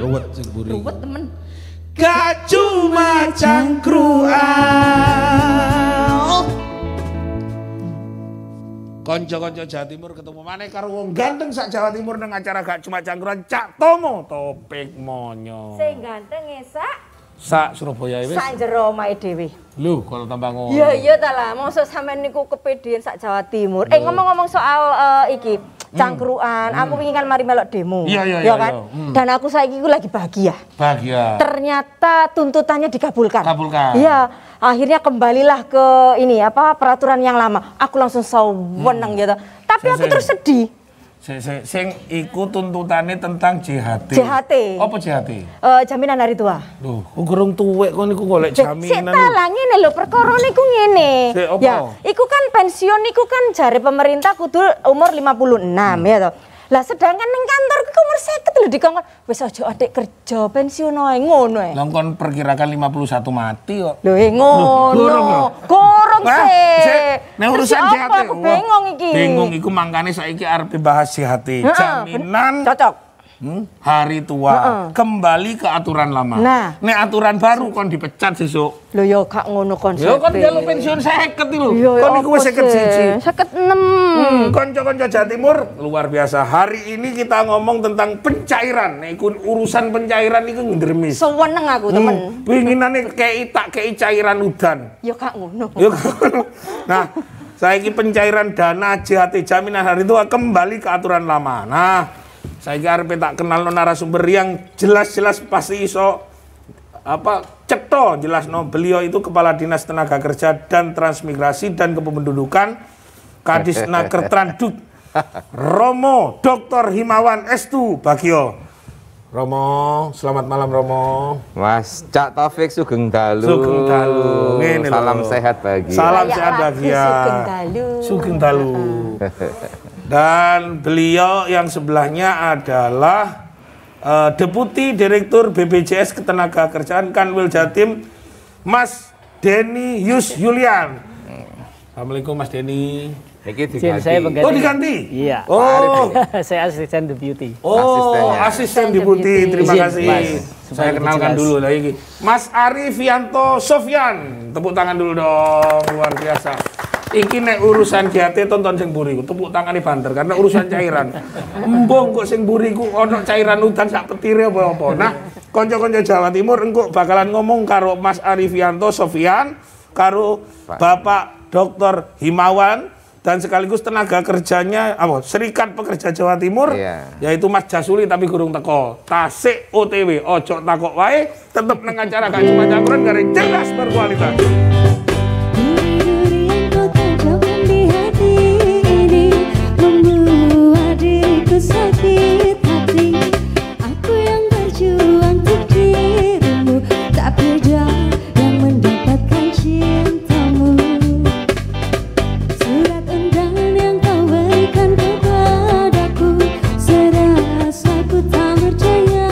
Ruwet sing mburi. Ruwet temen. Gak cuma cangkruan. Konco-konco Jawa Timur ketemu maneh karo wong ganteng sak Jawa Timur nang acara Gak Cuma Cangkruan Cak Tomo Topik Monyo. Sing ganteng Sak Surabaya wis. sak jero omahe dhewe. Lho, kalau tambah ngono. Iya ta lah, mosok sampean niku kepedean sak Jawa Timur. Ngomong-ngomong soal iki cangkruan, aku ingin kan mari melok demo. Iya kan? Dan aku saiki lagi bahagia. Bahagia. Ternyata tuntutannya dikabulkan. Kabulkan. Iya, akhirnya kembalilah ke ini peraturan yang lama. Aku langsung seneng gitu. Tapi aku terus sedih. Sing iku tuntutane tentang JHT. JHT. Apa JHT? Jaminan hari tua. Loh, kok gerung tuwek kok niku golek jaminan. Sik ta lah ngene lho, perkara niku ngene. Ya, iku kan pensiun niku kan jare pemerintah kudu umur 56 ya toh. Lah sedangkan ning kantorku umur 50 lho dikongkon wis aja adik kerja pensiun ae ngono ae. Lah kon perkirakan 51 mati kok. Lho ngono. Gorong sih. Nek urusan JHT. Aku bingung iki. Bingung iku mangkane saiki arep bahas JHT. Jaminan cocok. Hari tua kembali ke aturan lama. Nah, nek aturan baru kon dipecat sesuk. Lho ya gak ngono konsep. Ya kon njaluk pensiun 50 iki lho. Kon iku wis 51. 56. Konco-konco Jawa Timur luar biasa. Hari ini kita ngomong tentang pencairan. Nek urusan pencairan iku ngendremis. Seneng aku temen. Pinginane kei cairan udan. Ya gak ngono. Nah, saiki pencairan dana JHT jaminan hari tua kembali ke aturan lama. Nah, saiki arep tak kenal narasumber yang jelas-jelas pasti iso jelasno beliau itu Kepala Dinas Tenaga Kerja dan Transmigrasi dan Kependudukan Kadisnakertranduk Romo Dr. Himawan Estu Bagio. Romo, selamat malam Romo. Mas Cak Taufik Sugeng Dalu. Sugeng Dalu. Salam sehat bahagia. Salam sehat bahagia. Sugeng Dalu. Dan beliau yang sebelahnya adalah Deputi Direktur BPJS Ketenagakerjaan Kanwil Jatim, Mas Denny Yus Yulian. Assalamualaikum Mas Denny. Saya pengganti. Oh diganti? Iya. Oh, saya asisten deputi. Oh, asisten deputi. Terima kasih. Saya kenalkan dulu lagi. Mas Arifianto Sofyan. Tepuk tangan dulu dong. Luar biasa. Iki nek urusan JHT tonton sing buriku, tepuk tangan di banter karena urusan cairan. Embong kok sing buriku ono cairan udan sak petire apa-apa. Nah, kanca-kanca Jawa Timur engko bakalan ngomong karo Mas Arifianto Sofyan karo Bapak Dr. Himawan dan sekaligus tenaga kerjanya Serikat Pekerja Jawa Timur yaitu Mas Jasuli tapi gurung teko. Tasik OTW, ojo takok wae, tetep nang acara Gak Cuma Cangkruan karena jelas berkualitas. Sakit hati, aku yang berjuang untuk dirimu, tak beda yang mendapatkan cintamu. Surat undangan yang kau berikan kepadaku, serasa ku tak percaya.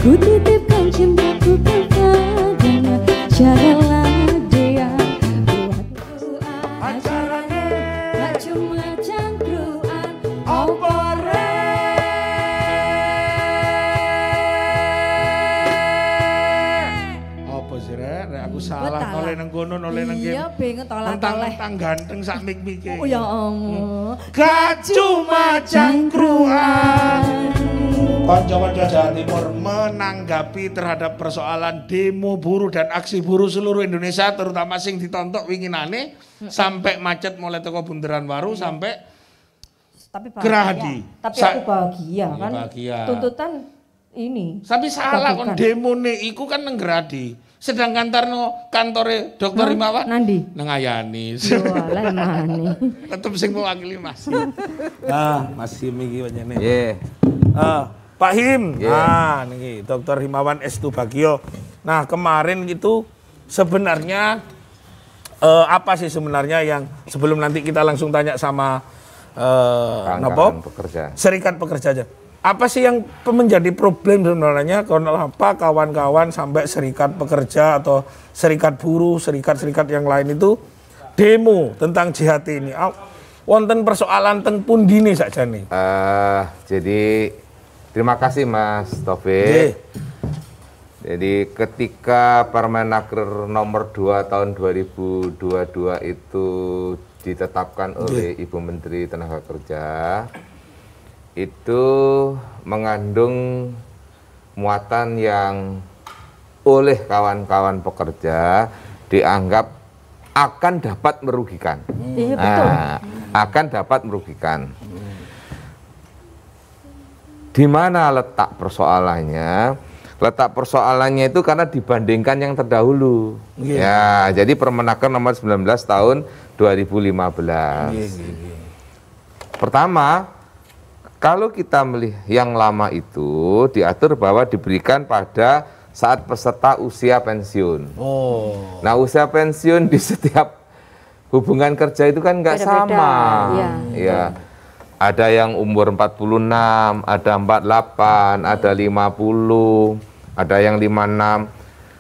Ku titipkan cintaku kepadanya, jagalah dia. Buatku acaranya tak cuma cangkruan. Aku salah noleh nang kono noleh nang kene. Iya, bingung toleh-toleh. Tentang ganteng sak mik-mike. Oh ya Allah. Gak cuma cangkruan. Kanca-kanca Jawa Timur menanggapi terhadap persoalan demo buruh dan aksi buruh seluruh Indonesia terutama sing ditontok winginane sampai macet mulai teko Bundaran Waru sampai Gerahadi. Tapi aku bahagia kan. Bahagia. Tuntutan ini. Tapi salah kon demone iku kan nang Gerahadi. Sedangkan Tarno kantore Dr. Himawan Nandi nang Ayani. Walah mane. Tetep sing mewakili Mas. Mas Him iki panjenengan. Nggih. Pak Him. Niki Dr. Himawan Estu Bagio. Nah, kemarin itu sebenarnya apa sih sebenarnya yang sebelum nanti kita langsung tanya sama Serikat Pekerja aja. Apa sih yang menjadi problem sebenarnya kenapa kawan-kawan sampai Serikat Pekerja atau Serikat Buruh, serikat-serikat yang lain itu demo tentang JHT ini? Wonten persoalan teng pundi nih saja nih. Jadi Terima kasih Mas Taufik. Jadi ketika Permenaker nomor 2 tahun 2022 itu ditetapkan oleh Ibu Menteri Tenaga Kerja, itu mengandung muatan yang oleh kawan-kawan pekerja dianggap akan dapat merugikan. Iya betul. Akan dapat merugikan. Di mana letak persoalannya? Letak persoalannya itu karena dibandingkan yang terdahulu. Ya, jadi Permenaker nomor 19 tahun 2015. Pertama, kalau kita melihat yang lama itu diatur bahwa diberikan pada saat peserta usia pensiun. Nah, usia pensiun di setiap hubungan kerja itu kan nggak sama. Ya. Ada yang umur 46, ada 48, ada 50, ada yang 56.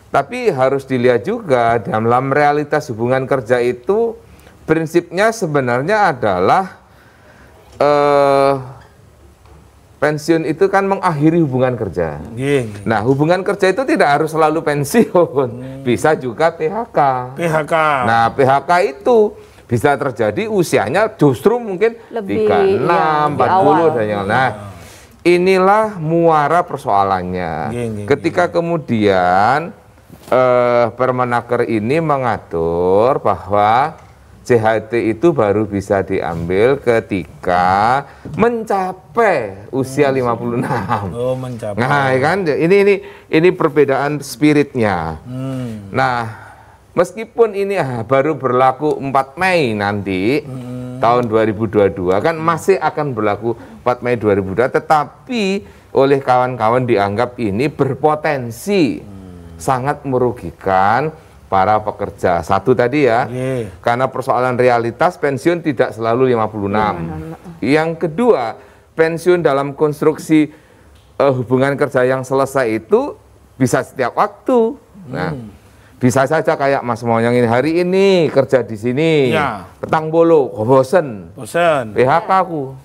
Tapi harus dilihat juga dalam realitas hubungan kerja itu prinsipnya sebenarnya adalah pensiun itu kan mengakhiri hubungan kerja. Nah, hubungan kerja itu tidak harus selalu pensiun, bisa juga PHK. Nah, PHK itu bisa terjadi usianya justru mungkin 36, 40 dan yang lain. Nah, inilah muara persoalannya. Ketika kemudian Permenaker ini mengatur bahwa CHT itu baru bisa diambil ketika mencapai usia 56. Mencapai. Nah, kan ini perbedaan spiritnya. Nah, meskipun ini baru berlaku 4 Mei nanti, tahun 2022, kan masih akan berlaku 4 Mei 2022, tetapi oleh kawan-kawan dianggap ini berpotensi sangat merugikan para pekerja. Satu tadi ya, karena persoalan realitas pensiun tidak selalu 56. Yang kedua, pensiun dalam konstruksi hubungan kerja yang selesai itu bisa setiap waktu. Nah, bisa saja kayak Mas Moyang ini hari ini kerja di sini, petang bolo, bosen, PHK aku.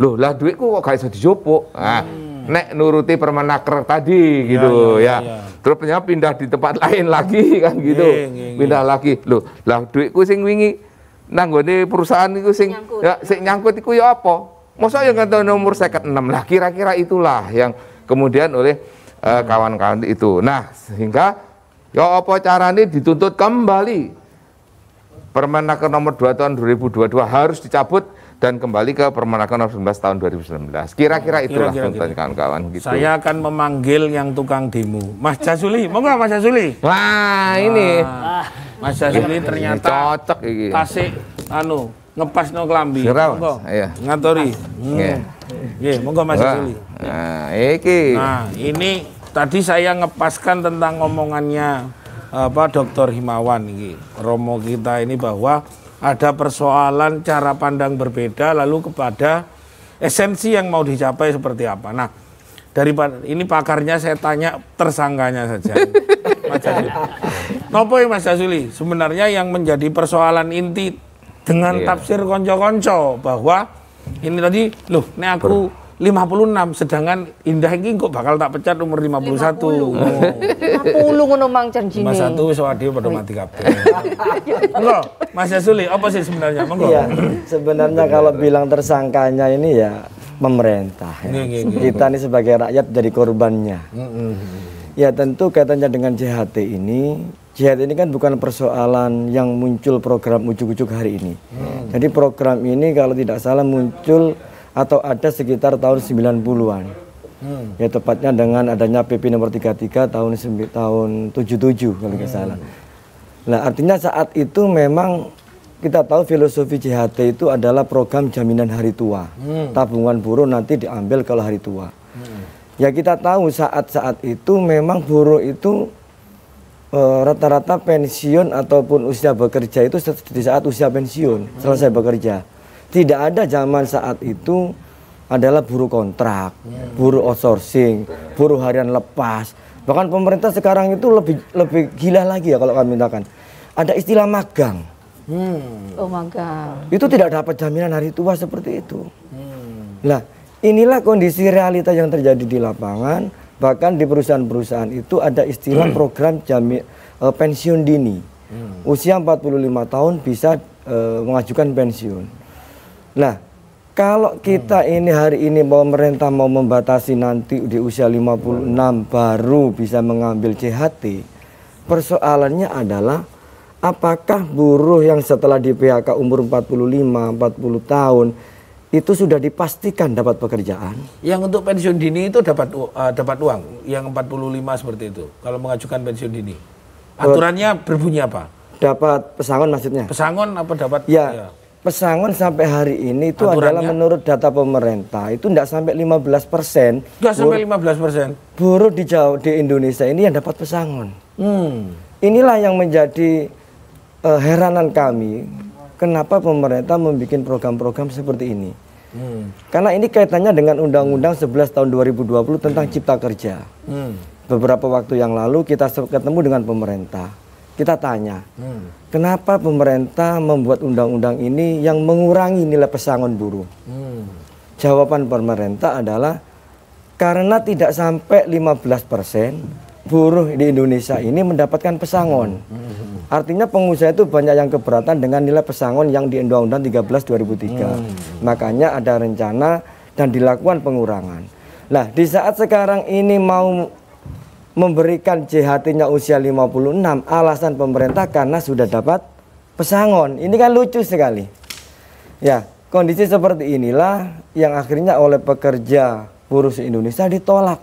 Loh, lah duitku kok gak bisa dijopok. Nah, nek nuruti Permenaker tadi gitu ya. Terus pindah di tempat lain lagi kan gitu. Pindah lagi. Loh, lah duitku sing wingi nang nggone perusahaan iku sing nyangkut iku ya apa? Masa yang kata nomor 56 lah, kira-kira itulah yang kemudian oleh kawan-kawan itu. Nah, sehingga ya apa caranya dituntut kembali Permenaker nomor 2 tahun 2022 harus dicabut dan kembali ke Permenaker nomor 19 tahun 2019. Kira-kira itulah tuntutan kawan-kawan gitu. Saya akan memanggil yang tukang demo. Mas Jazuli, monggo Mas Jazuli. Wah, ini. Mas Jazuli ternyata cocok iki. Tasik ngepas no kelambi. Monggo. Ngatori. Nggih, monggo Mas Jazuli. Nah, iki. Nah, ini tadi saya ngepaskan tentang omongannya Dr. Himawan ini, Romo kita ini, bahwa ada persoalan cara pandang berbeda lalu kepada esensi yang mau dicapai seperti apa. Nah, daripada ini pakarnya saya tanya tersangkanya saja. Mas Jazuli. Nopo Mas Jazuli, sebenarnya yang menjadi persoalan inti dengan tafsir konco-konco bahwa ini tadi loh, ini aku 56, sedangkan Indah ini kok bakal tak pecat umur 51. 50 ngono mang janjine. 51 wis wadi pada mati kabeh. Monggo, Mas Jazuli, apa sih sebenarnya? Monggo. Iya, sebenarnya kalau bilang tersangkanya ini ya pemerintah. Ya. Kita ini sebagai rakyat jadi korbannya. Ya tentu kaitannya dengan JHT ini. JHT ini kan bukan persoalan yang muncul program ujuk-ujuk hari ini. Jadi program ini kalau tidak salah muncul atau ada sekitar tahun 90-an. Ya tepatnya dengan adanya PP nomor 33 tahun 77 kalau tidak salah. Nah, artinya saat itu memang kita tahu filosofi JHT itu adalah program jaminan hari tua. Tabungan buruh nanti diambil kalau hari tua. Ya kita tahu saat-saat itu memang buruh itu rata-rata pensiun ataupun usia bekerja itu di saat usia pensiun, selesai bekerja. Tidak ada zaman saat itu adalah buruh kontrak, buruh outsourcing, buruh harian lepas. Bahkan pemerintah sekarang itu lebih gila lagi ya kalau kami katakan. Ada istilah magang. Oh magang. Itu tidak dapat jaminan hari tua seperti itu. Nah, inilah kondisi realita yang terjadi di lapangan. Bahkan di perusahaan-perusahaan itu ada istilah program pensiun dini. Usia 45 tahun bisa mengajukan pensiun. Nah, kalau kita ini hari ini pemerintah mau membatasi nanti di usia 56 baru bisa mengambil CHT, persoalannya adalah apakah buruh yang setelah di PHK umur 45, 40 tahun itu sudah dipastikan dapat pekerjaan? Yang untuk pensiun dini itu dapat uang, yang 45 seperti itu. Kalau mengajukan pensiun dini, aturannya berbunyi apa? Dapat pesangon maksudnya? Pesangon apa dapat? Ya, pesangon sampai hari ini itu adalah menurut data pemerintah itu tidak sampai 15%. Tidak sampai 15%. Buruh di Indonesia ini yang dapat pesangon. Inilah yang menjadi heranan kami. Kenapa pemerintah membuat program-program seperti ini? Karena ini kaitannya dengan Undang-Undang 11 tahun 2020 tentang Cipta Kerja. Beberapa waktu yang lalu kita ketemu dengan pemerintah. Kita tanya, kenapa pemerintah membuat undang-undang ini yang mengurangi nilai pesangon buruh? Jawaban pemerintah adalah karena tidak sampai 15% buruh di Indonesia ini mendapatkan pesangon. Artinya pengusaha itu banyak yang keberatan dengan nilai pesangon yang di Undang-Undang 13 2003. Makanya ada rencana dan dilakukan pengurangan. Nah, di saat sekarang ini mau memberikan JHT-nya usia 56, alasan pemerintah karena sudah dapat pesangon. Ini kan lucu sekali. Ya, kondisi seperti inilah yang akhirnya oleh pekerja buruh se-Indonesia ditolak.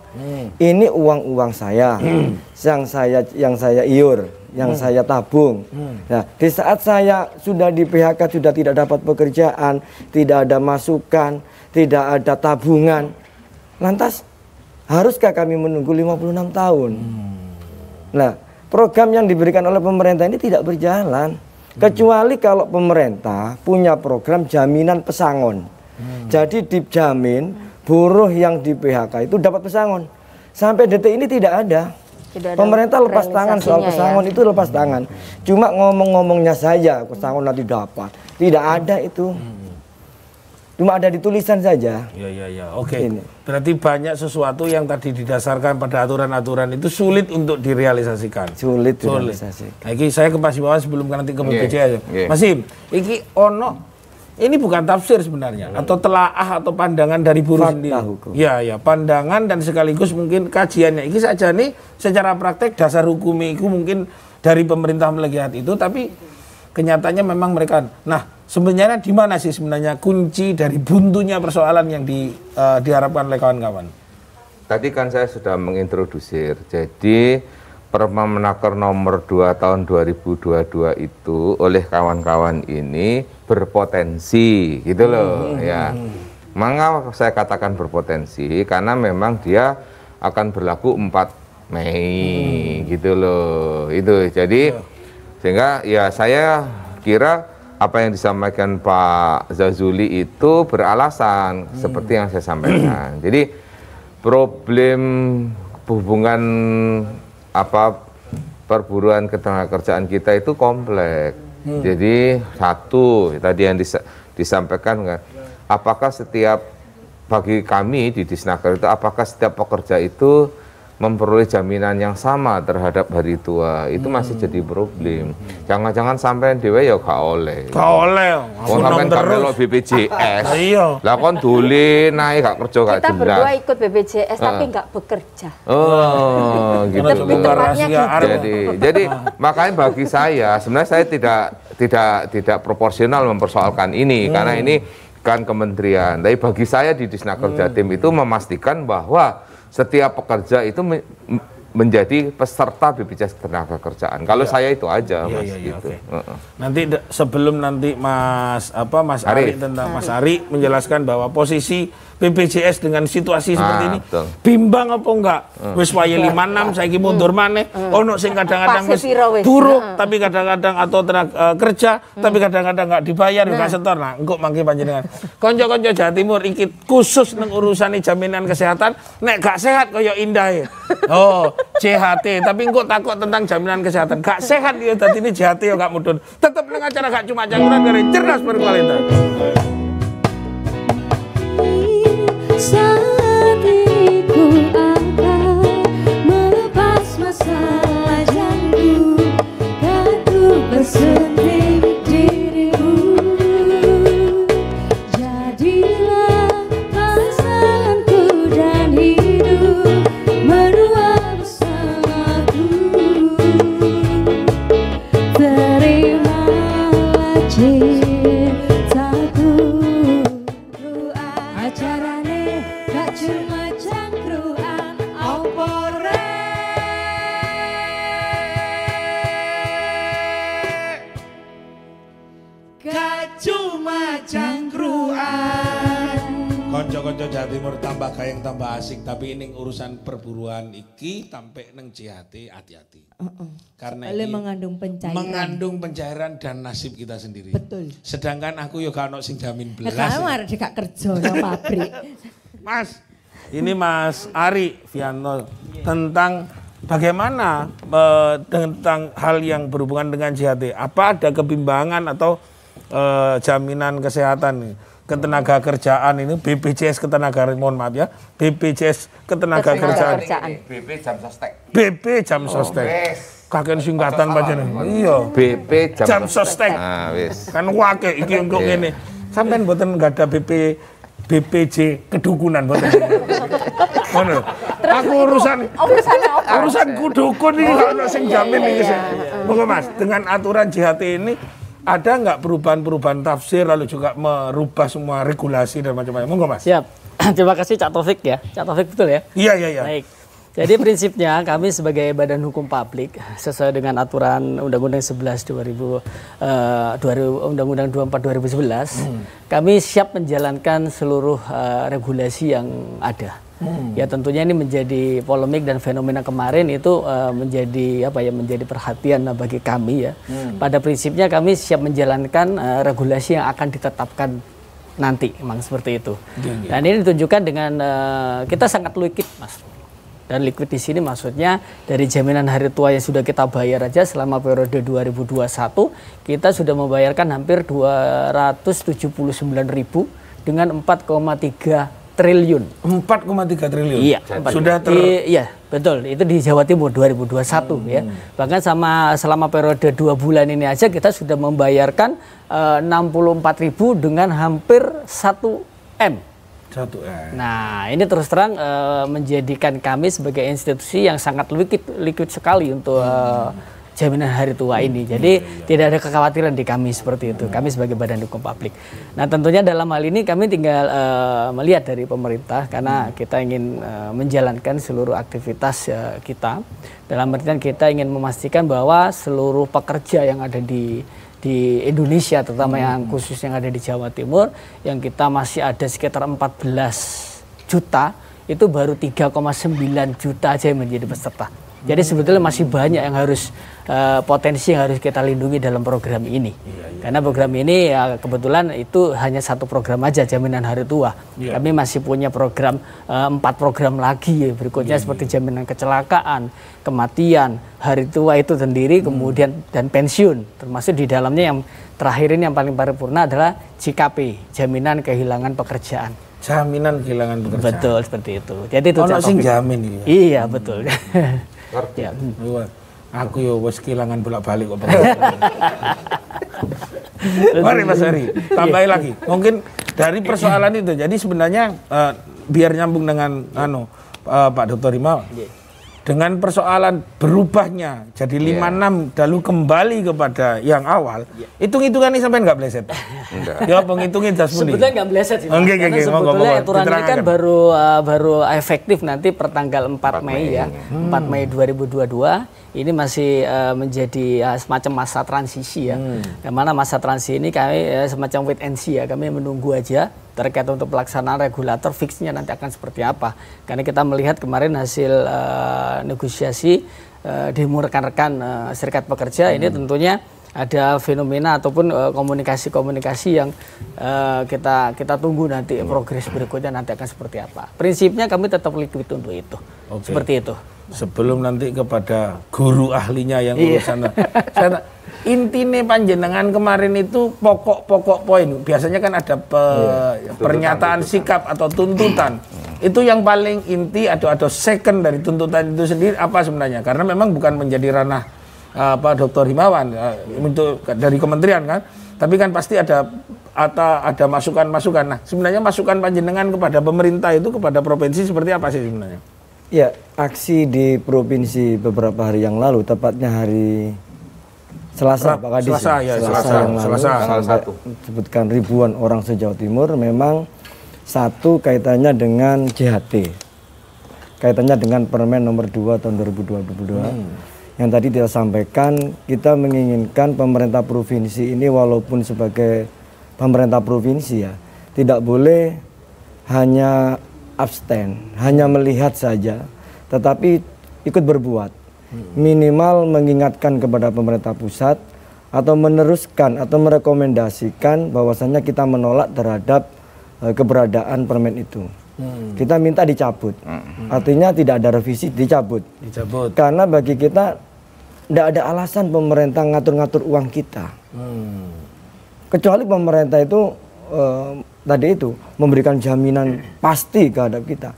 Ini uang-uang saya, yang saya iur, yang saya tabung. Nah, di saat saya sudah di PHK, sudah tidak dapat pekerjaan, tidak ada masukan, tidak ada tabungan, lantas haruskah kami menunggu 56 tahun? Nah, program yang diberikan oleh pemerintah ini tidak berjalan. Kecuali kalau pemerintah punya program jaminan pesangon. Jadi dijamin buruh yang di PHK itu dapat pesangon. Sampai detik ini tidak ada. Pemerintah lepas tangan soal pesangon itu lepas tangan. Cuma ngomong-ngomongnya saja pesangon nanti dapat. Tidak ada itu. Cuma ada di tulisan saja. Ya. Oke. Berarti banyak sesuatu yang tadi didasarkan pada aturan-aturan itu sulit untuk direalisasikan. Sulit. Direalisasikan. Nah, ini saya ke Mas Imawan sebelum nanti ke BPJS. Mas Im, ini bukan tafsir sebenarnya atau telaah atau pandangan dari buruh sendiri. Ya, pandangan dan sekaligus mungkin kajiannya. Ini saja nih secara praktek dasar hukum itu mungkin dari pemerintah melihat itu, tapi kenyataannya memang mereka. Nah, sebenarnya di mana sih sebenarnya kunci dari buntunya persoalan yang diharapkan oleh kawan-kawan? Tadi kan saya sudah mengintrodusir. Jadi Permenaker nomor 2 tahun 2022 itu oleh kawan-kawan ini berpotensi gitu loh ya. Mengapa saya katakan berpotensi? Karena memang dia akan berlaku 4 Mei gitu loh. Itu jadi sehingga ya saya kira apa yang disampaikan Pak Zazuli itu beralasan seperti yang saya sampaikan. Jadi problem hubungan perburuan ketenagakerjaan kita itu kompleks. Jadi satu tadi yang disampaikan kan, apakah setiap bagi kami di Disnaker itu apakah setiap pekerja itu memperoleh jaminan yang sama terhadap hari tua, itu masih jadi problem. Jangan-jangan sampai dewe ya gak oleh. Gak oleh. Wong sampean kamelo BPJS. Iya. Lah kon dole naik gak kerja gak jelas. Kita berdua ikut BPJS tapi gak bekerja. Oh, gitu. Lebih tepatnya Jadi makanya bagi saya sebenarnya saya tidak proporsional mempersoalkan ini karena ini kan kementerian. Tapi bagi saya di Disnaker Jatim itu memastikan bahwa setiap pekerja itu menjadi peserta BPJS Ketenagakerjaan. Kalau saya itu aja, Mas. Gitu. Nanti sebelum nanti Mas Ari tentang Mas Ari menjelaskan bahwa posisi BPJS dengan situasi seperti ini bimbang apa enggak? Wis wae 56 saiki mundur maneh. Ono sing kadang-kadang wis turuk tapi kadang-kadang atau tenaga kerja tapi kadang-kadang enggak dibayar enggak setor. Nah, engko mangke panjenengan. Kanca-kanca Jawa Timur iki khusus nang urusan jaminan kesehatan nek gak sehat kaya indah. Oh, JHT tapi engko takut tentang jaminan kesehatan. Gak sehat ya dadi ini JHT ya gak mudun. Tetep nang acara gak cuma cangkuran dari cerdas berkualitas. Acarane gak cuma cangkruan opore. Gak cuma cangkruan. Konco-konco Jawa Timur tambah gayeng tambah asik, tapi ini urusan perburuan iki sampai neng JHT hati-hati. Karena ini mengandung pencairan dan nasib kita sendiri. Betul. Sedangkan aku yo gak ono sing jamin belas. Kamu harus gak kerja nang pabrik. Mas, ini Mas Ari Fianto tentang bagaimana tentang hal yang berhubungan dengan JHT. Apa ada kebimbangan atau jaminan kesehatan ketenaga kerjaan ini BPJS ketenaga, mohon maaf ya, BPJS ketenaga kerjaan. BP jam sostek. BP jam sostek. Kakek singkatan pancen. Iya. BP jam sostek. Nah, wis. Kan wake iki untuk ngene. Sampeyan mboten enggak ada BPJ kedukunan mboten. Ngono. Aku urusan kudukun iki gak ono sing jamin iki. Monggo Mas, dengan aturan JHT ini ada nggak perubahan-perubahan tafsir lalu juga merubah semua regulasi dan macam-macam? Monggo Mas. Siap. Terima kasih Cak Taufik ya. Cak Taufik betul ya? Iya. Baik. Jadi prinsipnya kami sebagai badan hukum publik sesuai dengan aturan Undang-Undang 11 Undang-Undang 24 2011, kami siap menjalankan seluruh regulasi yang ada. Ya tentunya ini menjadi polemik dan fenomena kemarin itu menjadi perhatian bagi kami ya. Pada prinsipnya kami siap menjalankan regulasi yang akan ditetapkan nanti, memang seperti itu. Dan ini ditunjukkan dengan kita sangat liquid, Mas. Dan liquid di sini maksudnya dari jaminan hari tua yang sudah kita bayar aja selama periode 2021 kita sudah membayarkan hampir 279.000 dengan 4,3 triliun. 4,3 triliun. Iya. Sudah iya, betul. Itu di Jawa Timur 2021 ya. Bahkan selama periode 2 bulan ini aja kita sudah membayarkan 64.000 dengan hampir 1 M. Nah, ini terus terang menjadikan kami sebagai institusi yang sangat liquid sekali untuk jaminan hari tua ini. Jadi tidak ada kekhawatiran di kami seperti itu. Kami sebagai badan hukum publik. Nah, tentunya dalam hal ini kami tinggal melihat dari pemerintah karena kita ingin menjalankan seluruh aktivitas kita. Dalam artian kita ingin memastikan bahwa seluruh pekerja yang ada di Indonesia, terutama yang khusus yang ada di Jawa Timur, yang kita masih ada sekitar 14 juta, itu baru 3,9 juta aja yang menjadi peserta. Jadi sebetulnya masih banyak yang harus potensi yang harus kita lindungi dalam program ini. Karena program ini ya kebetulan itu hanya satu program aja, jaminan hari tua. Kami masih punya program 4 program lagi berikutnya seperti jaminan kecelakaan, kematian, hari tua itu sendiri, kemudian dan pensiun. Termasuk di dalamnya yang terakhir ini yang paling paripurna adalah JKP, jaminan kehilangan pekerjaan. Jaminan kehilangan pekerjaan. Betul, seperti itu. Jadi itu sing jamin ya. Iya, betul. Ya. Aku yo wis kehilangan bolak-balik kok. Mari Mas Ari, tambahin lagi. Mungkin dari persoalan itu. Jadi sebenarnya biar nyambung dengan Pak Dr. Himawan. Dengan persoalan berubahnya jadi 56 lalu kembali kepada yang awal, hitung-hitungan ini sampai nggak bleset? Ya penghitungin sebetulnya nggak bleset sih. Karena sebetulnya aturan ini kan baru efektif nanti pertanggal 4 Mei ya, 4 Mei 2022. Ini masih menjadi semacam masa transisi ya. Yang mana masa transisi ini kami semacam wait and see ya. Kami menunggu aja terkait untuk pelaksanaan regulator fixnya nanti akan seperti apa. Karena kita melihat kemarin hasil negosiasi demo rekan-rekan serikat pekerja ini tentunya ada fenomena ataupun komunikasi-komunikasi yang kita tunggu nanti progres berikutnya nanti akan seperti apa. Prinsipnya kami tetap liquid untuk itu. Seperti itu. Sebelum nanti kepada guru ahlinya yang urusan. Intine panjenengan kemarin itu pokok-pokok poin. Biasanya kan ada pernyataan sikap atau tuntutan. Itu yang paling inti atau second dari tuntutan itu sendiri apa sebenarnya? Karena memang bukan menjadi ranah Pak Dr. Himawan untuk dari kementerian kan. Tapi kan pasti ada masukan-masukan. Nah, sebenarnya masukan panjenengan kepada pemerintah itu kepada provinsi seperti apa sih sebenarnya? Ya, aksi di provinsi beberapa hari yang lalu, tepatnya hari Selasa, Pak Kadis. Selasa yang lalu, salah satu. Sebutkan ribuan orang se-Jawa Timur memang Satu kaitannya dengan JHT. Kaitannya dengan Permen nomor 2 tahun 2022. Yang tadi kita sampaikan, kita menginginkan pemerintah provinsi ini walaupun sebagai pemerintah provinsi ya, tidak boleh hanya abstain, hanya melihat saja, tetapi ikut berbuat. Minimal mengingatkan kepada pemerintah pusat atau meneruskan atau merekomendasikan bahwasannya kita menolak terhadap keberadaan permen itu. Kita minta dicabut. Artinya tidak ada revisi, dicabut. Karena bagi kita tidak ada alasan pemerintah ngatur-ngatur uang kita. Kecuali pemerintah itu tadi itu memberikan jaminan pasti terhadap kita.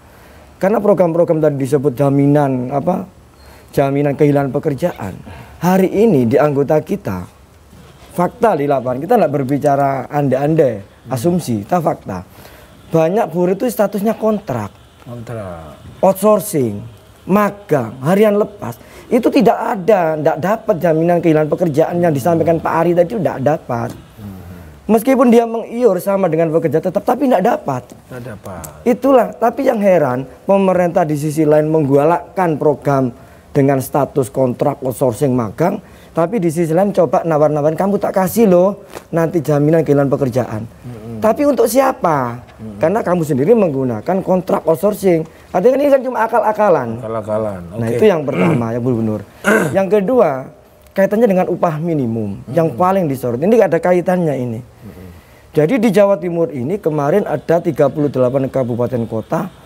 Karena program-program tadi disebut jaminan jaminan kehilangan pekerjaan. Hari ini di anggota kita, fakta di lapangan, kita tidak berbicara andai-andai, asumsi, kita fakta. Banyak buruh itu statusnya kontrak, outsourcing, magang, harian lepas. Itu tidak ada, tidak dapat jaminan kehilangan pekerjaan yang disampaikan Pak Ari tadi, tidak dapat. Meskipun dia mengiur sama dengan pekerja tetap, tapi tidak dapat. Itulah, tapi yang heran, pemerintah di sisi lain menggalakkan program dengan status kontrak outsourcing magang, tapi di sisi lain coba nawar-nawarin, kamu tak kasih loh nanti jaminan kehilangan pekerjaan. Tapi untuk siapa? Karena kamu sendiri menggunakan kontrak outsourcing. Artinya ini kan cuma akal-akalan. Nah itu yang pertama ya Bu Gubernur. Yang kedua kaitannya dengan upah minimum yang paling disorot. Ini ada kaitannya ini. Jadi di Jawa Timur ini kemarin ada 38 kabupaten kota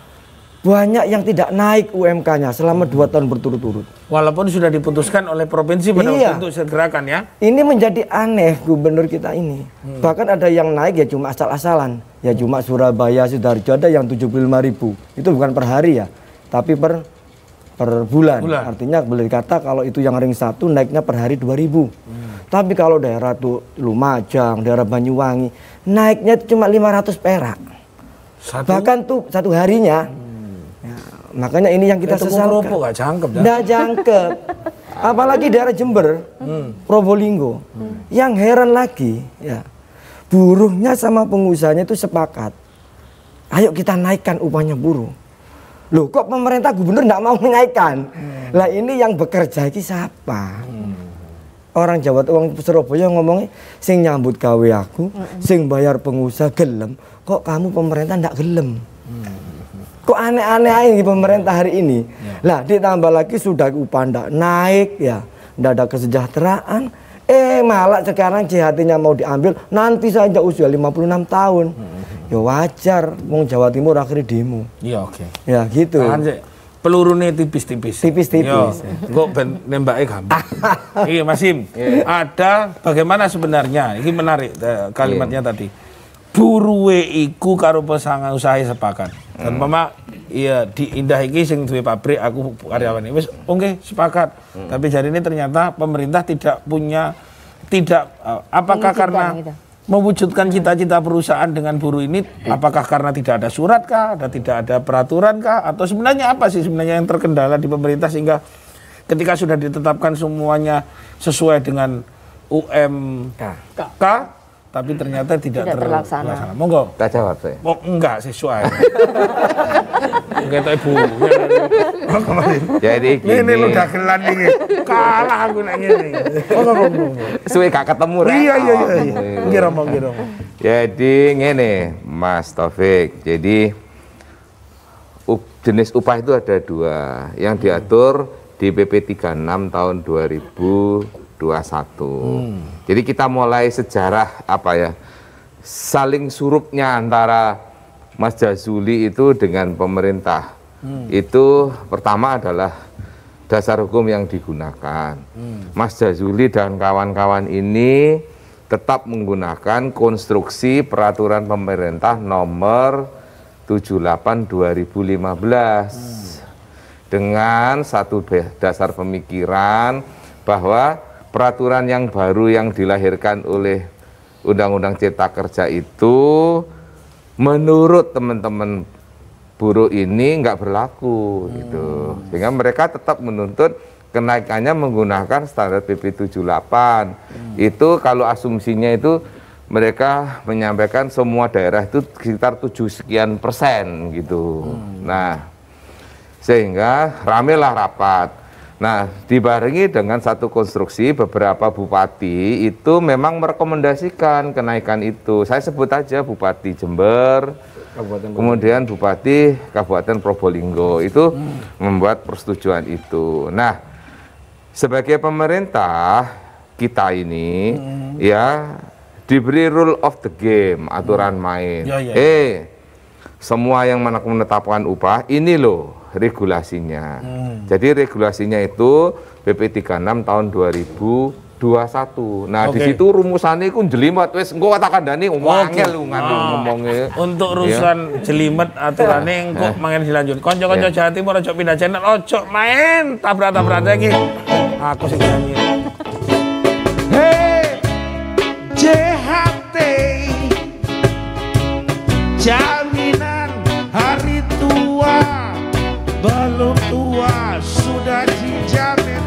banyak yang tidak naik UMK-nya selama 2 tahun berturut-turut. Walaupun sudah diputuskan oleh provinsi pada waktu untuk segerakan ya. Ini menjadi aneh gubernur kita ini. Bahkan ada yang naik ya cuma asal-asalan. Ya cuma Surabaya, Sidoarjo ada yang 75.000. Itu bukan per hari ya, tapi per bulan. Artinya boleh dikata kalau itu yang ring 1 naiknya per hari 2.000. Tapi kalau daerah tuh Lumajang, daerah Banyuwangi, naiknya cuma 500 perak. Bahkan tuh satu harinya. Makanya ini yang kita sesalkan. Nggak jangkep. Apalagi daerah Jember, Probolinggo. Yang heran lagi, ya buruhnya sama pengusahanya itu sepakat. Ayo kita naikkan upahnya buruh. Loh kok pemerintah gubernur nggak mau menaikkan? Lah ini yang bekerja ini siapa? Orang Jawa orang Surabaya ngomongnya, sing nyambut gawe aku, sing bayar pengusaha gelem. Kok kamu pemerintah nggak gelem? Kok aneh-aneh aja di pemerintah hari ini. Lah ditambah lagi sudah upah ndak naik ya, ndak ada kesejahteraan. Malah sekarang JHT-nya mau diambil, nanti saja usia 56 tahun. Ya wajar, wong Jawa Timur akhirnya demo. Iya oke. Ya gitu. Pelurune tipis-tipis. Tipis-tipis. Kok nembaknya gampang. Iya Mas Im, ada bagaimana sebenarnya, ini menarik kalimatnya tadi. Buruwe iku karo pasangan usaha sepakat. Dan mama iya di Indah iki sing duwe pabrik aku karyawan wis oke sepakat. Tapi jadi ini ternyata pemerintah tidak punya apakah karena mewujudkan cita-cita perusahaan dengan buruh ini apakah karena tidak ada surat kah, tidak ada peraturan kah, atau sebenarnya apa sih sebenarnya yang terkendala di pemerintah sehingga ketika sudah ditetapkan semuanya sesuai dengan UMK tapi ternyata tidak terlaksana. Monggo. Tak jawab saya. Oh, enggak sesuai. Kita ibu. Jadi gini. Ini lu dagelan ini. Kalah aku nek ngene. Monggo. Suwe gak ketemu rek. Iya. Kira. Jadi ngene, Mas Taufik. Jadi jenis upah itu ada 2 yang diatur di PP 36 tahun 2021. Jadi kita mulai sejarah saling surupnya antara Mas Jazuli itu dengan pemerintah. Itu pertama adalah dasar hukum yang digunakan. Mas Jazuli dan kawan-kawan ini tetap menggunakan konstruksi peraturan pemerintah nomor 78 2015 dengan satu dasar pemikiran bahwa peraturan yang baru yang dilahirkan oleh Undang-Undang Cipta Kerja itu menurut teman-teman buruh ini nggak berlaku gitu. Sehingga mereka tetap menuntut kenaikannya menggunakan standar PP 78. Itu kalau asumsinya itu mereka menyampaikan semua daerah itu sekitar 7 sekian persen gitu. Nah, sehingga ramelah rapat. Nah, dibarengi dengan satu konstruksi, beberapa bupati itu memang merekomendasikan kenaikan itu. Saya sebut aja Bupati Jember, kemudian Bupati Kabupaten Probolinggo itu membuat persetujuan itu. Nah, sebagai pemerintah kita ini ya diberi rule of the game, aturan main. Semua yang menetapkan upah ini loh regulasinya. Jadi regulasinya itu PP 36 tahun 2021. Nah, di situ rumusannya ku jelimet wis engko katakan dani wangel lu ngomongnya. Untuk urusan jelimet aturannya engko mangen dilanjut. Kanca-kanca Jawa Timur ojo pindah channel, ojo main tabrak-tabrak iki. Aku sing nyanyi. Hey JHT jaminan hari tua belum tua sudah dijamin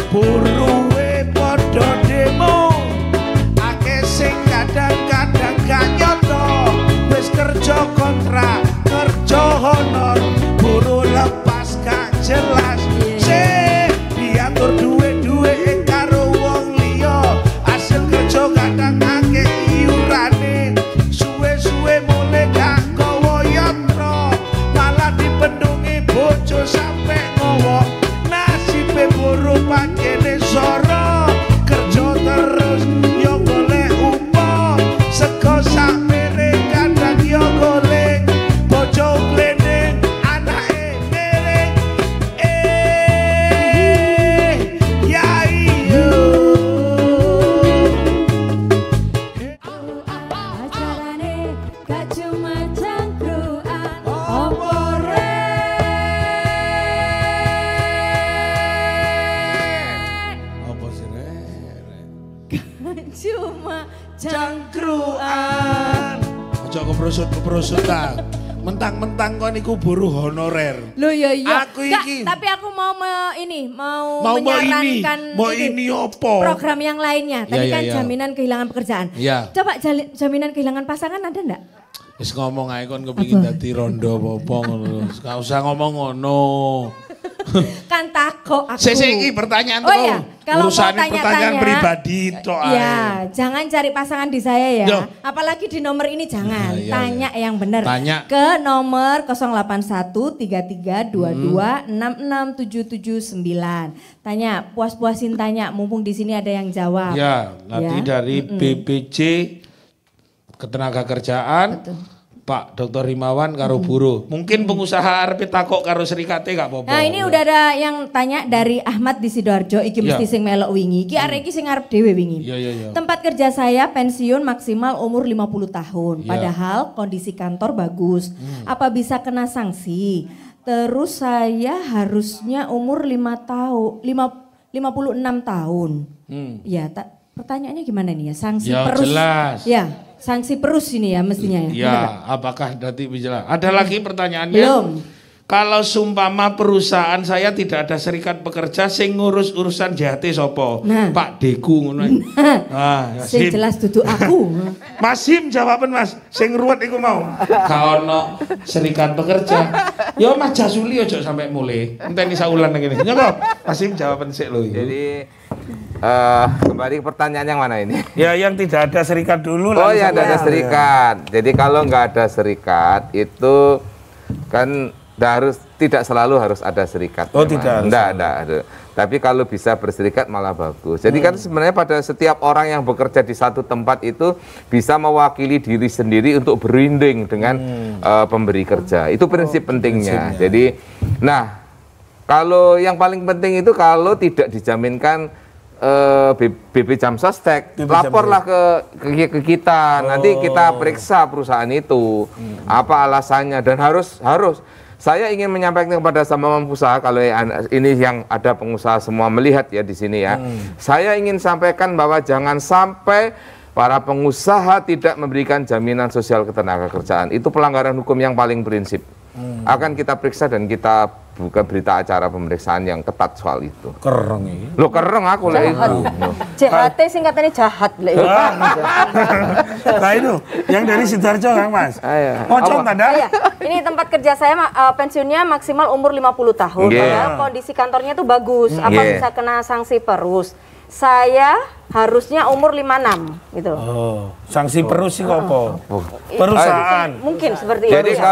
buruwe podo demo ake sing kadang-kadang gak nyoto wis kerja kontrak kerja honor buruh lepas gak jelas diatur duwe-duwe karo wong liya hasil kerja kadang ake iurane suwe-suwe mulai gak kowo yotro malah dipendungi bojo sampai ngowo nasibe buruh pakene soro kerja terus yo golek upah sego sak mere kadang yo golek bojo glendeng anake mereng ya iyo Acarane gak cuma cangkruan opore apa sih cuma cangkruan ojo keprosot ta mentang-mentang kon iku buruh honorer. Loh iya. Aku Nggak, iki tapi aku mau mau menyarankan ini apa? program yang lainnya. Tadi Ya, kan ya. jaminan kehilangan pekerjaan. Ya. Coba jaminan kehilangan pasangan ada enggak? Wis ngomong ae kon kepengin dadi rondo apa ngono. Gak usah ngomong ngono. Kan takok aku. Sik iki pertanyaan Oh iya, kalau mau urusan tanya-tanya pertanyaan pribadi tok ae. Iya, jangan cari pasangan di saya ya. Yo. Apalagi di nomor ini jangan. Iya, iya, Tanya yang benar. Tanya. Ke nomor 0813322667779. Tanya, puas-puasin tanya mumpung di sini ada yang jawab. Ya, nanti dari BPJ Ketenagakerjaan. Betul. Pak Dr. Rimawan karo buruh. Mungkin pengusaha arep takok karo serikate gak apa-apa. Nah ini udah ada yang tanya dari Ahmad di Sidoarjo, iki Ya. mesti sing melok wingi. Iki arek iki sing arep dhewe wingi. Iya. Tempat kerja saya pensiun maksimal umur 50 tahun. Ya. Padahal kondisi kantor bagus. Apa bisa kena sanksi? Terus saya harusnya umur 56 tahun. Ya, pertanyaannya gimana nih ya? Sanksi Ya, perus. jelas. Ya, sanksi perus ini ya mestinya ya. Bener nggak? Ya, apakah nanti bisa? Ada lagi pertanyaannya? Belum. Kalau sumpama perusahaan saya tidak ada serikat pekerja sing ngurus urusan JHT sopo? Nah. Pak Deku ngono. Sing jelas duduk aku. Mas Him jawaban Mas, sing ruwet iku mau. Gak ono serikat pekerja. Yo Mas Jasuli ojo sampai mulai. Enteni saulan ngene. Nyoko, Mas Him jawaban sik lho. Jadi kembali ke pertanyaan yang mana ini? Ya yang tidak ada serikat dulu Oh ya, tidak ada serikat. Jadi kalau nggak ada serikat itu kan tidak selalu harus ada serikat. Oh, memang. tidak harus. Nggak. Tapi kalau bisa berserikat malah bagus. Jadi kan sebenarnya pada setiap orang yang bekerja di satu tempat itu bisa mewakili diri sendiri untuk berunding dengan pemberi kerja. Itu prinsip pentingnya. Jadi, nah kalau yang paling penting itu kalau tidak dijaminkan BP Jam Sostek, laporlah ke kita. Nanti kita periksa perusahaan itu apa alasannya dan harus saya ingin menyampaikan kepada sama pengusaha, kalau ini yang ada pengusaha semua melihat ya di sini ya. Saya ingin sampaikan bahwa jangan sampai para pengusaha tidak memberikan jaminan sosial ketenagakerjaan. Itu pelanggaran hukum yang paling prinsip. Akan kita periksa dan kita buka berita acara pemeriksaan yang ketat soal itu. Kereng ini. Lo kereng aku lah itu. JHT singkatannya jahat lah. Nah itu yang dari Sidoarjo Kang Mas. Pocong tanda. Iya. Ini tempat kerja saya pensiunnya maksimal umur 50 tahun. Padahal kondisi kantornya tuh bagus. Apa bisa kena sanksi perus? Saya harusnya umur 56 gitu. Oh, sanksi perus sih kok apa? Perusahaan. Mungkin seperti Jadi itu.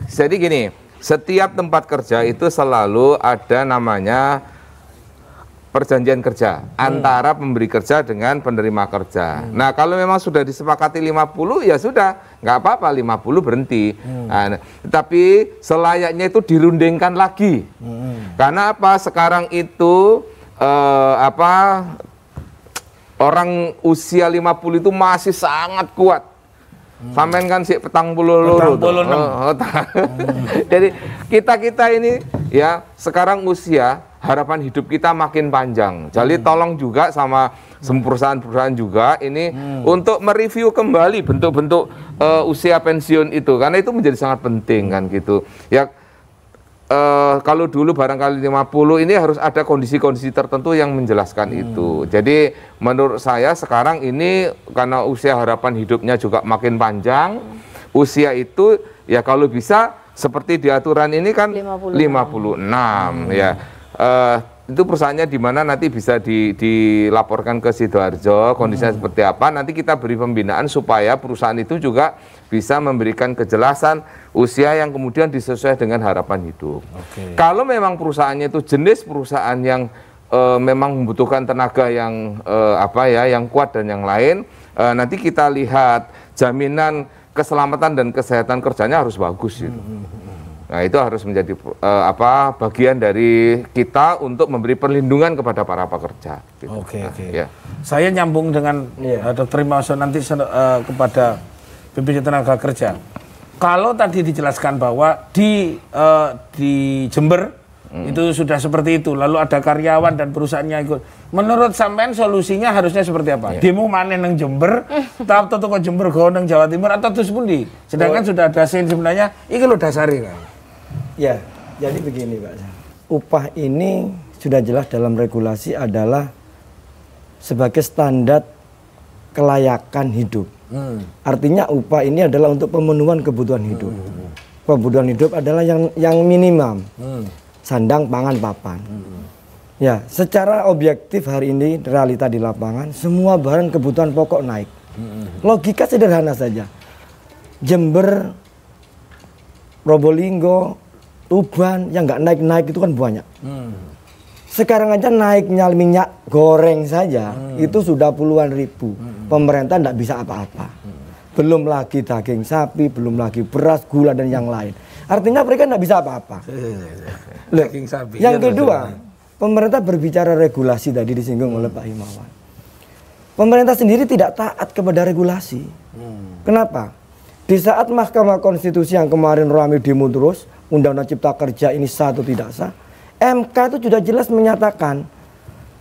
Jadi gini, setiap tempat kerja itu selalu ada namanya perjanjian kerja antara pemberi kerja dengan penerima kerja. Nah, kalau memang sudah disepakati 50 ya sudah, nggak apa-apa 50 berhenti. Nah, tapi selayaknya itu dirundingkan lagi. Karena apa? Sekarang itu orang usia 50 itu masih sangat kuat. Sampean kan si petang puluh loro. Jadi kita ini ya sekarang usia harapan hidup kita makin panjang. Jadi tolong juga sama perusahaan-perusahaan juga ini untuk mereview kembali bentuk-bentuk usia pensiun itu karena itu menjadi sangat penting kan gitu. Ya kalau dulu barangkali 50 ini harus ada kondisi-kondisi tertentu yang menjelaskan itu. Jadi menurut saya sekarang ini karena usia harapan hidupnya juga makin panjang, usia itu ya kalau bisa seperti di aturan ini kan 56 ya. Itu perusahaannya di mana nanti bisa dilaporkan ke Sidoarjo kondisinya seperti apa, nanti kita beri pembinaan supaya perusahaan itu juga bisa memberikan kejelasan usia yang kemudian disesuaikan dengan harapan hidup. Kalau memang perusahaannya itu jenis perusahaan yang memang membutuhkan tenaga yang yang kuat dan yang lain, nanti kita lihat jaminan keselamatan dan kesehatan kerjanya harus bagus gitu. Nah, itu harus menjadi bagian dari kita untuk memberi perlindungan kepada para pekerja. Gitu. Oke. Ya. Saya nyambung dengan Dr. Imaso nanti kepada BPJS Tenaga Kerja. Kalau tadi dijelaskan bahwa di Jember itu sudah seperti itu, lalu ada karyawan dan perusahaannya ikut. Menurut sampean solusinya harusnya seperti apa? Demo mana nang Jember, atau toko Jember go nang Jawa Timur atau terus pundi? Sedangkan sudah ada sebenarnya iki lho dasare kan. Ya, jadi begini Pak. Upah ini sudah jelas dalam regulasi adalah sebagai standar kelayakan hidup. Artinya upah ini adalah untuk pemenuhan kebutuhan hidup. Kebutuhan hidup adalah yang minimum. Sandang, pangan, papan. Ya, secara objektif hari ini realita di lapangan semua barang kebutuhan pokok naik. Logika sederhana saja. Jember, Probolinggo, Tuban yang nggak naik-naik itu kan banyak. Sekarang aja naiknya minyak goreng saja itu sudah puluhan ribu. Pemerintah nggak bisa apa-apa. Belum lagi daging sapi, belum lagi beras, gula dan yang lain. Artinya mereka nggak bisa apa-apa. Daging sapi. Yang kedua, pemerintah berbicara regulasi tadi disinggung oleh Pak Himawan. Pemerintah sendiri tidak taat kepada regulasi. Kenapa? Di saat Mahkamah Konstitusi yang kemarin ramai demo terus, Undang-Undang Cipta Kerja ini sah atau tidak sah, MK itu sudah jelas menyatakan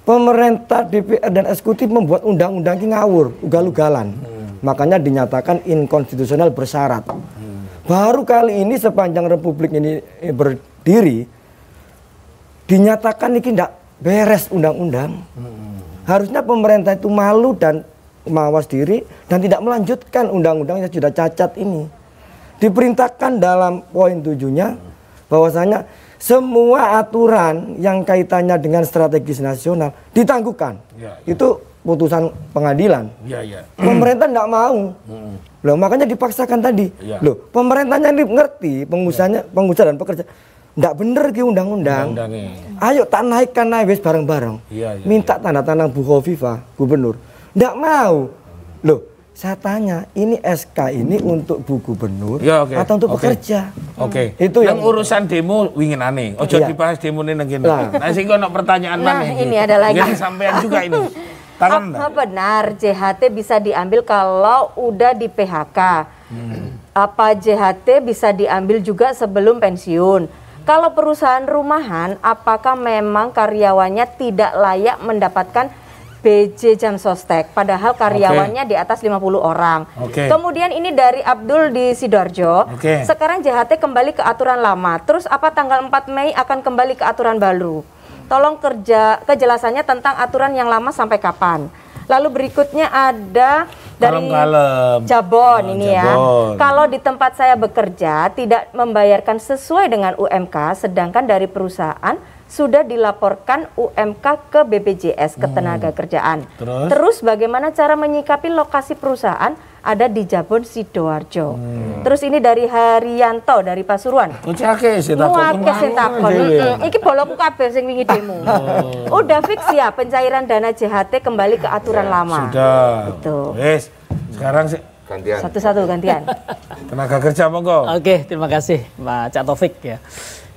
pemerintah, DPR dan eksekutif membuat undang-undang ini ngawur, ugal-ugalan. Makanya dinyatakan inkonstitusional bersyarat. Baru kali ini sepanjang Republik ini berdiri, dinyatakan ini tidak beres undang-undang. Harusnya pemerintah itu malu dan mawas diri dan tidak melanjutkan undang-undang yang sudah cacat ini. Diperintahkan dalam poin 7-nya bahwasanya semua aturan yang kaitannya dengan strategis nasional ditangguhkan. Itu putusan pengadilan. Pemerintah tidak mau. Loh, makanya dipaksakan tadi. Loh, pemerintahnya ini ngerti, pengusaha dan pekerja. Tidak benar ki undang-undang. Ayo tak naikkan naik bareng-bareng. Minta tanda tangan Bu Khofifah, gubernur. Tidak mau. Loh, saya tanya, ini SK ini untuk Bu Gubernur atau untuk pekerja? Itu yang urusan demo wingin aneh. Ojo dibahas demo ini nang kene. Nah, sing ono pertanyaan mana ini ada lagi. Yang sampean juga ini. Apa benar JHT bisa diambil kalau udah di PHK? Apa JHT bisa diambil juga sebelum pensiun? Kalau perusahaan rumahan, apakah memang karyawannya tidak layak mendapatkan BJ Jam Sostek, padahal karyawannya di atas 50 orang. Kemudian ini dari Abdul di Sidoarjo. Sekarang JHT kembali ke aturan lama. Terus apa tanggal 4 Mei akan kembali ke aturan baru? Tolong kejelasannya tentang aturan yang lama sampai kapan. Lalu berikutnya ada dari Jabon ini ya. Kalau di tempat saya bekerja tidak membayarkan sesuai dengan UMK, sedangkan dari perusahaan sudah dilaporkan UMK ke BPJS Ketenagakerjaan. Terus bagaimana cara menyikapi lokasi perusahaan ada di Jabon Sidoarjo. Terus ini dari Haryanto dari Pasuruan. Iki bolokku kabeh sing wingi demo. Udah fix ya pencairan dana JHT kembali ke aturan lama. Sudah. Itu. Wes, sekarang gantian. Satu-satu gantian. Tenaga kerja monggo. Oke, terima kasih Pak Cak Taufik ya.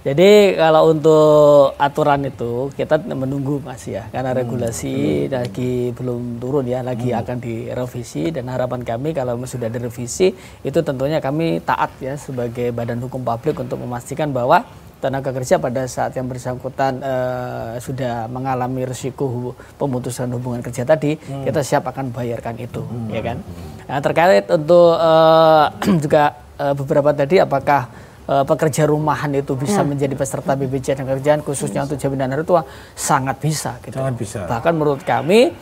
Jadi kalau untuk aturan itu kita menunggu Mas ya, karena regulasi lagi belum turun ya, lagi akan direvisi, dan harapan kami kalau sudah direvisi itu tentunya kami taat ya sebagai badan hukum publik untuk memastikan bahwa tenaga kerja pada saat yang bersangkutan sudah mengalami risiko pemutusan hubungan kerja tadi, kita siap akan bayarkan itu, ya kan. Nah, terkait untuk juga beberapa tadi apakah pekerja rumahan itu bisa menjadi peserta BPJS Ketenagakerjaan khususnya untuk jaminan hari tua, sangat bisa gitu. Sangat bisa. Bahkan menurut kami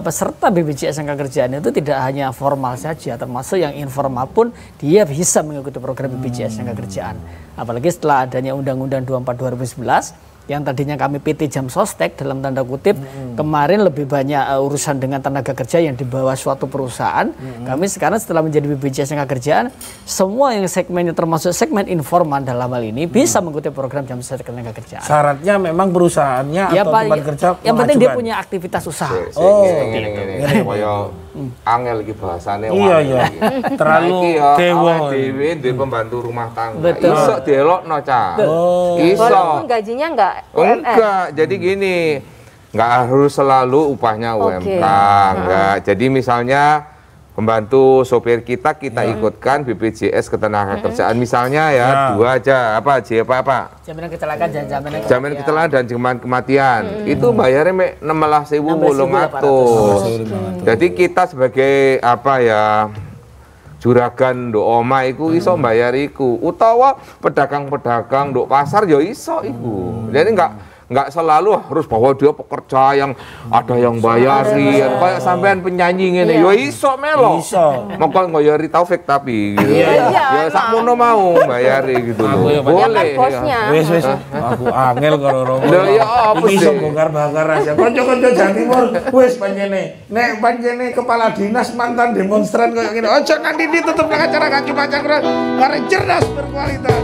peserta BPJS Ketenagakerjaan itu tidak hanya formal saja, termasuk yang informal pun dia bisa mengikuti program BPJS Ketenagakerjaan. Apalagi setelah adanya Undang-Undang 24 2011 yang tadinya kami PT Jam Sostek dalam tanda kutip, kemarin lebih banyak urusan dengan tenaga kerja yang di bawah suatu perusahaan. Kami sekarang setelah menjadi BPJS Ketenagakerjaan, semua yang segmennya termasuk segmen informal dalam hal ini bisa mengikuti program Jam Sostek Ketenagakerjaan. Syaratnya memang perusahaannya ya, atau tempat kerja yang penting dia punya aktivitas usaha. Angel iki bahasane. Iya. Terlalu dewa. Dewe duwe pembantu rumah tangga. Iso dielokno, Cak. Iso. Walaupun gajinya enggak. Jadi gini, enggak harus selalu upahnya UMK, enggak. Jadi misalnya pembantu sopir kita ikutkan BPJS Ketenagakerjaan misalnya ya, dua aja apa jaminan kecelakaan dan jaminan kecelakaan dan jaminan kematian itu bayarnya mek 16.800. Jadi kita sebagai apa ya juragan nduk oma iku iso mbayar iku, utawa pedagang-pedagang nduk pasar ya iso iku. Jadi enggak selalu harus bahwa dia pekerja yang ada yang bayari, kayak sampean penyanyi ngene ya iso melo. Iso. Mongko ngoyori Taufik tapi gitu. Ya sakmono mau bayari gitu loh. Boleh. Wis aku angel karo romo. Lho ya apa sih? Iso bongkar-bongkar aja. Kanca-kanca Jawa Timur wis panjene. Nek panjene kepala dinas mantan demonstran koyo ngene. Ojo nganti ditutup acara gak cuma karena cerdas berkualitas.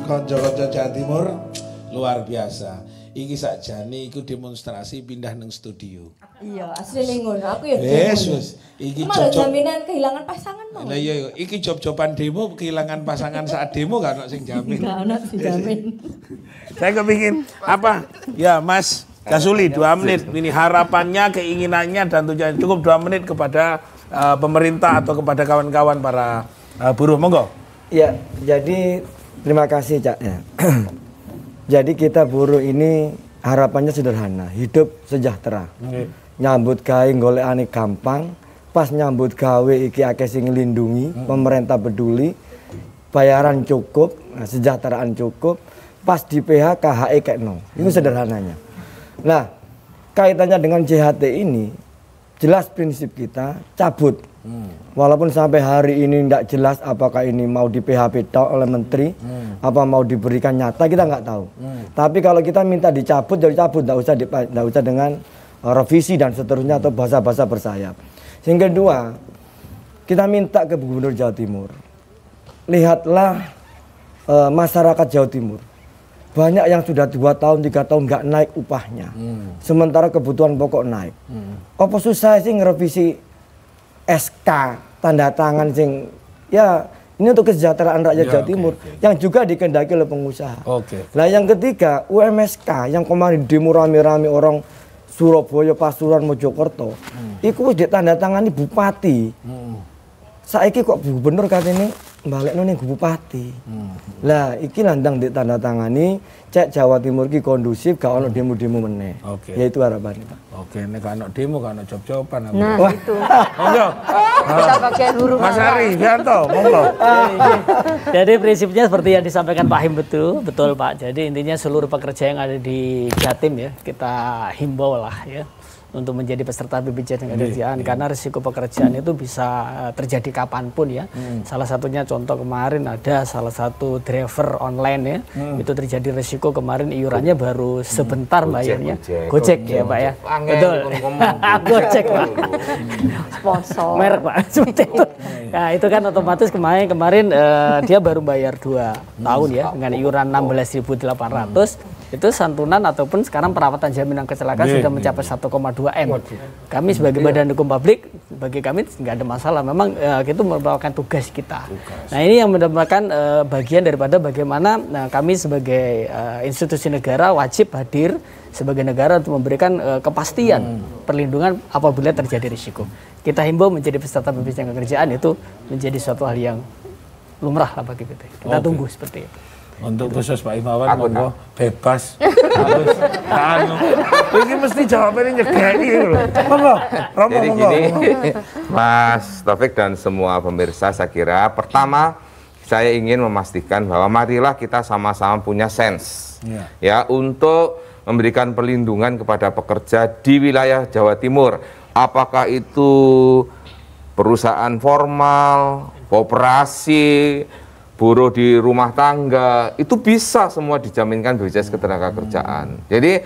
Konco-konco Jawa Timur luar biasa. Iki sakjane iku demonstrasi pindah nang studio. Iya, asline ngono. Aku ya. Wes. Iki malah jaminan kehilangan pasangan mau. Lah iya, iki job-joban demo kehilangan pasangan saat demo gak ono sing jamin. Gak ono sing jamin. Saya kepingin apa? Ya, Mas Gasuli 2 menit. Ini harapannya, keinginannya dan tujuannya cukup 2 menit kepada pemerintah atau kepada kawan-kawan para buruh. Monggo. Ya, jadi terima kasih Cak ya. Jadi kita buruh ini harapannya sederhana, hidup sejahtera. Nyambut gawe golekane gampang, pas nyambut gawe iki akeh sing nglindungi, pemerintah peduli, bayaran cukup, kesejahteraan cukup, pas di PHK HE kekno. Itu sederhananya. Nah, kaitannya dengan JHT ini jelas prinsip kita, cabut. Walaupun sampai hari ini tidak jelas apakah ini mau di PHP oleh menteri, apa mau diberikan nyata, kita nggak tahu. Tapi kalau kita minta dicabut, jadi cabut, nggak usah dengan revisi dan seterusnya atau bahasa-bahasa bersayap. Yang kedua, kita minta ke Gubernur Jawa Timur, lihatlah masyarakat Jawa Timur. Banyak yang sudah 2 tahun, 3 tahun nggak naik upahnya. Sementara kebutuhan pokok naik. Apa susah sih ngerevisi SK, tanda tangan sing, ya ini untuk kesejahteraan rakyat Jawa Timur. Yang juga dikendaki oleh pengusaha. Nah yang ketiga, UMSK yang kemarin demo rame-rame orang Surabaya, Pasuruan, Mojokerto. Iku wis ditandatangani bupati. Saiki kok gubernur katanya balekno ning bupati. Lah iki landang ditandatangani, cek Jawa Timur ki kondusif, gak ono demo-demo meneh. Ya itu harapannya, Pak. Oke, nek gak ono demo, gak ono job-joban. Nah, itu. Monggo. Kita pakai huruf Mas Ari, Fianto, monggo. Jadi prinsipnya seperti yang disampaikan Pak Him, betul Pak. Jadi intinya seluruh pekerja yang ada di Jatim ya, kita himbau lah ya untuk menjadi peserta BPJS Ketenagakerjaan karena risiko pekerjaan itu bisa terjadi kapanpun ya. Salah satunya contoh kemarin ada salah satu driver online ya, itu terjadi risiko kemarin iurannya baru sebentar bayarnya. Gojek ya Pak ya. Betul. Gojek Pak. sponsor. Merek Pak. Seperti itu. Nah itu kan otomatis kemarin dia baru bayar 2 tahun ya dengan iuran 16.800. Itu santunan ataupun sekarang perawatan jaminan kecelakaan sudah mencapai 1,2 M. Kami sebagai badan hukum publik, bagi kami nggak ada masalah. Memang itu merupakan tugas kita. Nah ini yang merupakan bagian daripada bagaimana kami sebagai institusi negara wajib hadir sebagai negara untuk memberikan kepastian perlindungan apabila terjadi risiko. Kita himbau menjadi peserta BPJS Ketenagakerjaan itu menjadi suatu hal yang lumrah lah bagi kita. Kita tunggu seperti itu. Untuk khusus Pak Imawan, monggo bebas. Harus anu. Ini mesti jawabannya nyegani lho. Monggo. Jadi gini, Mas Taufik dan semua pemirsa, saya kira pertama saya ingin memastikan bahwa marilah kita sama-sama punya sense ya untuk memberikan perlindungan kepada pekerja di wilayah Jawa Timur. Apakah itu perusahaan formal, koperasi, buruh di rumah tangga, itu bisa semua dijaminkan BPJS Ketenagakerjaan. Jadi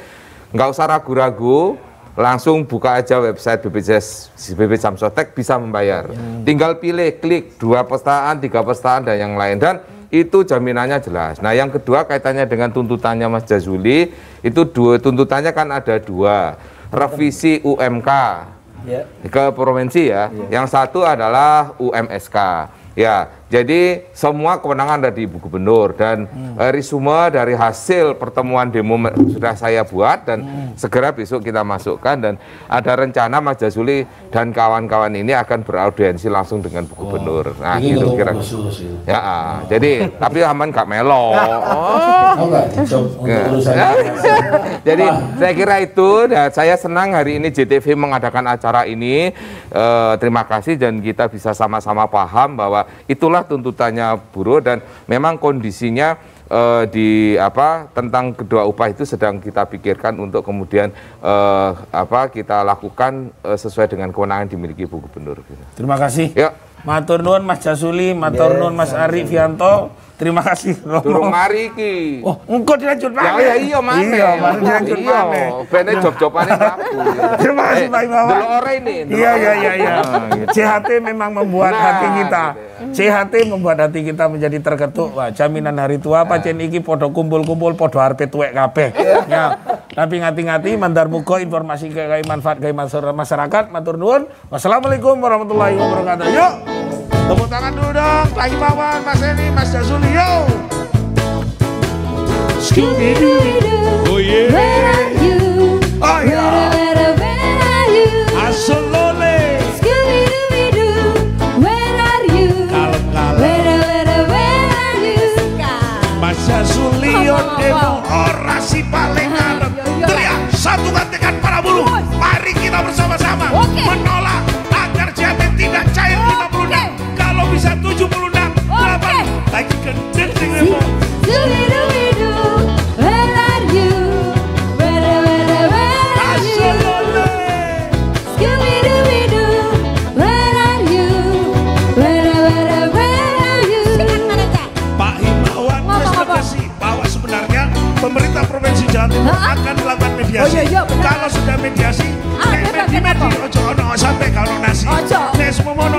nggak usah ragu-ragu, langsung buka aja website BPJS Samstek bisa membayar. Tinggal pilih, klik 2 perusahaan, 3 perusahaan dan yang lain, dan itu jaminannya jelas. Nah yang kedua kaitannya dengan tuntutannya Mas Jazuli, itu tuntutannya kan ada 2, revisi UMK ke provinsi ya. Yang satu adalah UMSK. Ya, jadi semua kewenangan ada di Ibu Gubernur dan resume dari hasil pertemuan demo sudah saya buat dan segera besok kita masukkan, dan ada rencana Mas Jazuli dan kawan-kawan ini akan beraudiensi langsung dengan Bu Gubernur. Nah, gitu kira. Ya, jadi tapi aman gak melo. Jadi saya kira itu, dan saya senang hari ini JTV mengadakan acara ini. Terima kasih, dan kita bisa sama-sama paham bahwa itulah tuntutannya buruh, dan memang kondisinya tentang kedua upah itu sedang kita pikirkan untuk kemudian kita lakukan sesuai dengan kewenangan dimiliki Bu Gubernur. Terima kasih. Ya. Matur nuwun Mas Jazuli, matur nuwun Mas Ari Fianto. Terima kasih. Durung mari iki. Oh, engko dilanjut maneh. Ya iya maneh. Iya, mari dilanjut maneh. Bene job-jobane aku. Terima kasih Pak Imawan. Delok ore ini. Iya. CHT memang membuat hati kita. CHT membuat hati kita menjadi terketuk. Wah, jaminan hari tua pancen iki podo kumpul-kumpul podo arepe tuwek kabeh. Ya. Tapi ngati-ngati mandar muga informasi kayak manfaat gawe masyarakat. Matur nuwun. Wassalamualaikum warahmatullahi wabarakatuh. Yuk. Tepuk tangan dulu dong, Pak Imawan, Mas Eni, Mas Jazuli, yo! Scooby-Doo, oh yeah, where are you? Oh yeah, where are you? Asolole, Scooby-Doo, where are you? Kalem-kalem, Where are you? Mas Jazuli, yo demo orasi paling arep. Teriak, satukan tekan para buruh. Mari kita bersama-sama menolak agar JHT tidak cair 56. Kalau bisa 76, 8 lagi gendeng dengan Scooby-Doo, where are you? Where are you? Momono.